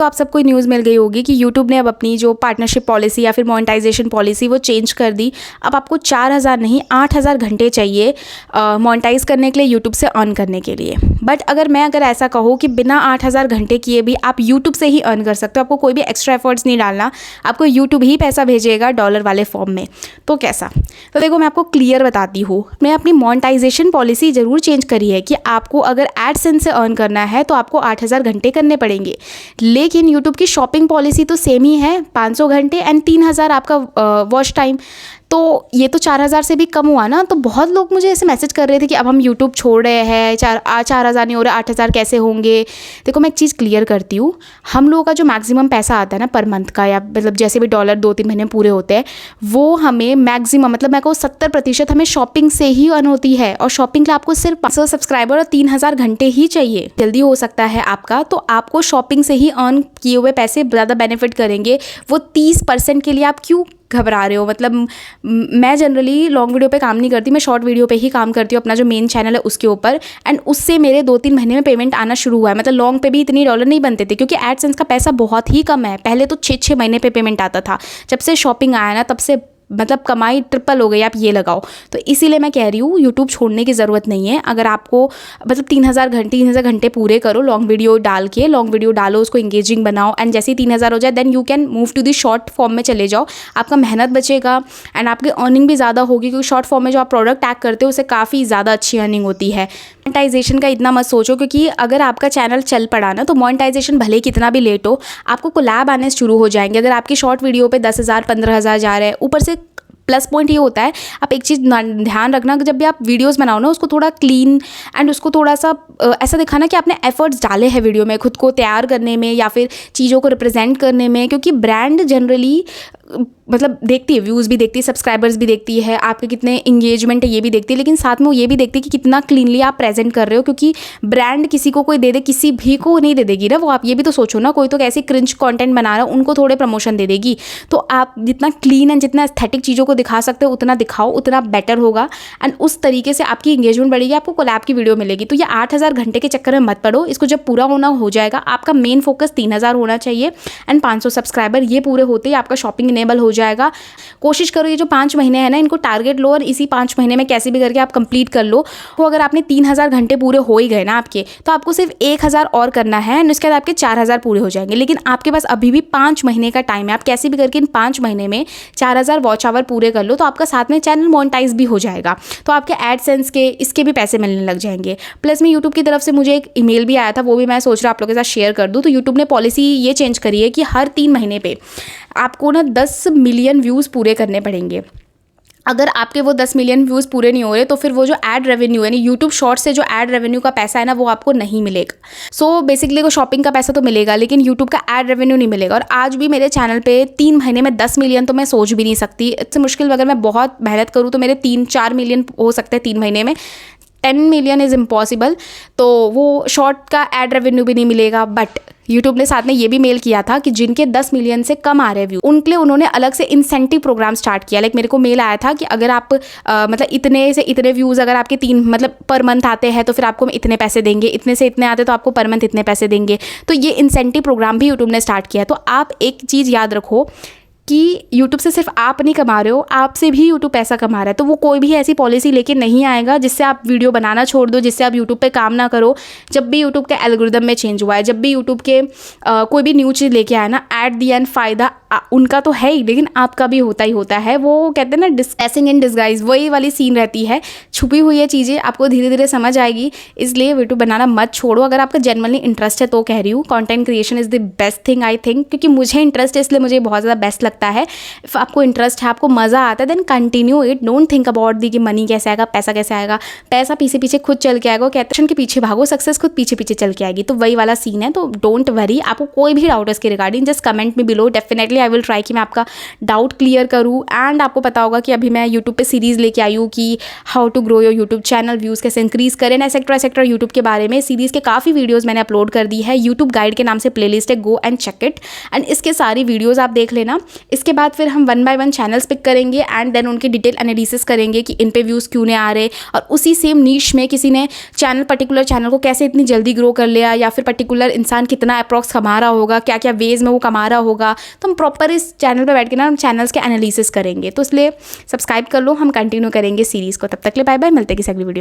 तो आप सबको न्यूज़ मिल गई होगी कि यूट्यूब ने अब अपनी जो पार्टनरशिप पॉलिसी या फिर मोनेटाइजेशन पॉलिसी वो चेंज कर दी। अब आपको 4000 नहीं 8000 घंटे चाहिए मोनेटाइज करने के लिए, यूट्यूब से अर्न करने के लिए। बट अगर ऐसा कहूँ कि बिना 8000 घंटे किए भी आप यूट्यूब से ही अर्न कर सकते हो, आपको कोई भी एक्स्ट्रा एफर्ट्स नहीं डालना, आपको यूट्यूब ही पैसा भेजेगा डॉलर वाले फॉर्म में। तो कैसा? तो देखो मैं आपको क्लियर बताती हूँ। मैं अपनी मोनेटाइजेशन पॉलिसी ज़रूर चेंज करी है कि आपको अगर एडसेंस से अर्न करना है तो आपको 8000 घंटे करने पड़ेंगे, लेकिन यूट्यूब की शॉपिंग पॉलिसी तो सेम ही है, 500 घंटे एंड 3000 आपका वॉच टाइम। तो ये तो 4000 से भी कम हुआ ना। तो बहुत लोग मुझे ऐसे मैसेज कर रहे थे कि अब हम यूट्यूब छोड़ रहे हैं, 4000 नहीं हो रहा, 8000 कैसे होंगे। देखो मैं एक चीज़ क्लियर करती हूँ, हम लोगों का जो मैक्सिमम पैसा आता है ना पर मंथ का, या मतलब जैसे भी डॉलर 2-3 महीने पूरे होते हैं, वो हमें मैक्सिमम मतलब मैं कहूँ 70% हमें शॉपिंग से ही अर्न होती है। और शॉपिंग के लिए आपको सिर्फ 500 सब्सक्राइबर और 3000 घंटे ही चाहिए, जल्दी हो सकता है आपका। तो आपको शॉपिंग से ही अर्न किए हुए पैसे ज़्यादा बेनिफिट करेंगे। वो 30% के लिए आप क्यों घबरा रहे हो? मतलब मैं जनरली लॉन्ग वीडियो पे काम नहीं करती, मैं शॉर्ट वीडियो पे ही काम करती हूँ, अपना जो मेन चैनल है उसके ऊपर। एंड उससे मेरे 2-3 महीने में पेमेंट आना शुरू हुआ है। मतलब लॉन्ग पे भी इतनी डॉलर नहीं बनते थे, क्योंकि एडसेंस का पैसा बहुत ही कम है। पहले तो 6-6 महीने पे पेमेंट आता था। जब से शॉपिंग आया ना, तब से मतलब कमाई ट्रिपल हो गई, आप ये लगाओ। तो इसीलिए मैं कह रही हूँ यूट्यूब छोड़ने की ज़रूरत नहीं है। अगर आपको मतलब 3000 घंटे पूरे करो, लॉन्ग वीडियो डाल के, लॉन्ग वीडियो डालो, उसको इंगेजिंग बनाओ, एंड जैसे ही 3000 हो जाए then you can move to the short form में चले जाओ। आपका मेहनत बचेगा एंड आपकी अर्निंग भी ज़्यादा होगी, क्योंकि शॉर्ट फॉर्म में जो आप प्रोडक्ट टैग करते हो उससे काफ़ी ज़्यादा अच्छी अर्निंग होती है। मोनेटाइजेशन का इतना मत सोचो, क्योंकि अगर आपका चैनल चल पड़ा ना तो मोनेटाइजेशन भले ही कितना भी लेट हो, आपको कोलैब आने शुरू हो जाएंगे। अगर आपकी शॉर्ट वीडियो पे 10,000 15,000 जा रहे हैं, ऊपर से प्लस पॉइंट ये होता है, आप एक चीज़ ध्यान रखना कि जब भी आप वीडियोस बनाओ ना, उसको थोड़ा क्लीन एंड उसको थोड़ा सा ऐसा दिखाना कि आपने एफर्ट्स डाले हैं वीडियो में, खुद को तैयार करने में या फिर चीज़ों को रिप्रेजेंट करने में। क्योंकि ब्रांड जनरली मतलब देखती है, व्यूज़ भी देखती है, सब्सक्राइबर्स भी देखती है, आपके कितने इंगेजमेंट है ये भी देखती है, लेकिन साथ में वो ये भी देखती है कि कितना क्लीनली आप प्रेजेंट कर रहे हो। क्योंकि ब्रांड किसी को कोई दे दे, किसी भी को नहीं दे देगी ना वो। आप ये भी तो सोचो ना, कोई तो कैसे क्रिंज कंटेंट बना रहा है, उनको थोड़े प्रमोशन दे देगी। तो आप जितना क्लीन एंड जितना एस्थेटिक चीज़ों को दिखा सकते हो उतना दिखाओ, उतना बेटर होगा एंड उस तरीके से आपकी इंगेजमेंट बढ़ेगी, आपको कोलैब की वीडियो मिलेगी। तो ये 8000 घंटे के चक्कर में मत पड़ो, इसको जब पूरा होना हो जाएगा, आपका मेन फोकस 3000 होना चाहिए एंड 500 सब्सक्राइबर ये पूरे होते ही आपका शॉपिंग इनेबल हो जाएगा। कोशिश करो ये जो 5 महीने हैं ना, इनको टारगेट लो और इसी 5 महीने में कैसे भी करके आप कंप्लीट कर लो। तो अगर आपने 3000 घंटे पूरे हो ही गए ना आपके, तो आपको सिर्फ 1000 और करना है एंड उसके बाद आपके 4000 पूरे हो जाएंगे। लेकिन आपके पास अभी भी 5 महीने का टाइम है, आप कैसे भी करके इन 5 महीने में 4000 वॉच आवर पूरे कर लो, तो आपका साथ में चैनल मोनेटाइज भी हो जाएगा। तो आपके एडसेंस के इसके भी पैसे मिलने लग जाएंगे। प्लस में यूट्यूब की तरफ से मुझे एक ईमेल भी आया था, वो भी मैं सोच रहा हूँ आप लोगों के साथ शेयर कर दूँ। तो यूट्यूब ने पॉलिसी ये चेंज करी है कि हर 3 महीने पे आपको ना 10 मिलियन व्यूज़ पूरे करने पड़ेंगे। अगर आपके वो 10 मिलियन व्यूज़ पूरे नहीं हो रहे, तो फिर वो जो ऐड रेवेन्यू यानी यूट्यूब शॉर्ट से जो ऐड रेवेन्यू का पैसा है ना, वो आपको नहीं मिलेगा। सो बेसिकली वो शॉपिंग का पैसा तो मिलेगा, लेकिन यूट्यूब का ऐड रेवेन्यू नहीं मिलेगा। और आज भी मेरे चैनल पे 3 महीने में 10 मिलियन तो मैं सोच भी नहीं सकती। इससे मुश्किल अगर मैं बहुत मेहनत करूँ तो मेरे 3-4 मिलियन हो सकते हैं 3 महीने में। 10 मिलियन इज़ इम्पॉसिबल। तो वो शॉर्ट का ऐड रेवेन्यू भी नहीं मिलेगा। बट यूट्यूब ने साथ में ये भी मेल किया था कि जिनके 10 मिलियन से कम आ रहे व्यू, उनके लिए उन्होंने अलग से इंसेंटिव प्रोग्राम स्टार्ट किया। लाइक मेरे को मेल आया था कि अगर आप मतलब इतने से इतने व्यूज़ अगर आपके 3 मतलब पर मंथ आते हैं तो फिर आपको इतने पैसे देंगे, इतने से इतने आते तो आपको पर मंथ इतने पैसे देंगे। तो ये इंसेंटिव प्रोग्राम भी यूट्यूब ने स्टार्ट किया है। तो आप एक चीज़ याद रखो कि यूट्यूब से सिर्फ आप नहीं कमा रहे हो, आपसे भी यूट्यूब पैसा कमा रहा है। तो वो कोई भी ऐसी पॉलिसी लेके नहीं आएगा जिससे आप वीडियो बनाना छोड़ दो, जिससे आप यूट्यूब पे काम ना करो। जब भी यूट्यूब के एल्गोरिदम में चेंज हुआ है, जब भी यूट्यूब के कोई भी न्यू चीज़ लेके आया ना, एट दी एंड फ़ायदा उनका तो है ही, लेकिन आपका भी होता ही होता है। वो कहते हैं ना डिस्गैसिंग इन डिस्गाइज, वही वाली सीन रहती है। छुपी हुई ये चीज़ें आपको धीरे धीरे समझ आएगी, इसलिए वीडियो बनाना मत छोड़ो। अगर आपका जेन्युइनली इंटरेस्ट है तो कह रही हूँ, content creation is the best thing I think. क्योंकि मुझे इंटरेस्ट है इसलिए मुझे बहुत ज़्यादा बेस्ट लगता है। आपको इंटरेस्ट है, आपको मज़ा आता है, then continue it. Don't think about the कि मनी कैसे आएगा, पैसा कैसे आएगा। पैसा पीछे पीछे खुद चल के आएगा। कहते हैं के पीछे भागो, सक्सेस खुद पीछे पीछे चल के आएगी। तो वही वाला सीन है। तो डोंट वरी। आपको कोई भी डाउट है इसके रिगार्डिंग, जस्ट कमेंट में below. Definitely I will try कि मैं आपका डाउट क्लियर करूँ। एंड आपको पता होगा कि अभी मैं यूट्यूब पे सीरीज़ लेके आई हूँ कि how to grow your YouTube channel, views कैसे इंक्रीज़ करें, एक्सेट्रा यूट्यूब के बारे में। सीरीज़ के काफ़ी वीडियोज़ मैंने अपलोड कर दी है। यूट्यूब गाइड के नाम से प्लेलिस्ट है, go and check it. And इसके सारी वीडियोज़ आप देख लेना। इसके बाद फिर हम 1 बाय 1 चैनल्स पिक करेंगे एंड देन उनकी डिटेल एनालिसिस करेंगे कि इन पे व्यूज़ क्यों नहीं आ रहे, और उसी सेम नीश में किसी ने पर्टिकुलर चैनल को कैसे इतनी जल्दी ग्रो कर लिया, या फिर पर्टिकुलर इंसान कितना अप्रॉक्स कमा रहा होगा, क्या क्या वेज़ में वो कमा रहा होगा। तो हम प्रॉपर इस चैनल पर बैठ के ना हम चैनल्स के एनालिसिस करेंगे। तो इसलिए सब्सक्राइब कर लो, हम कंटिन्यू करेंगे सीरीज़ को। तब तक के लिए बाय बाय, मिलते हैं किसी अगली वीडियो।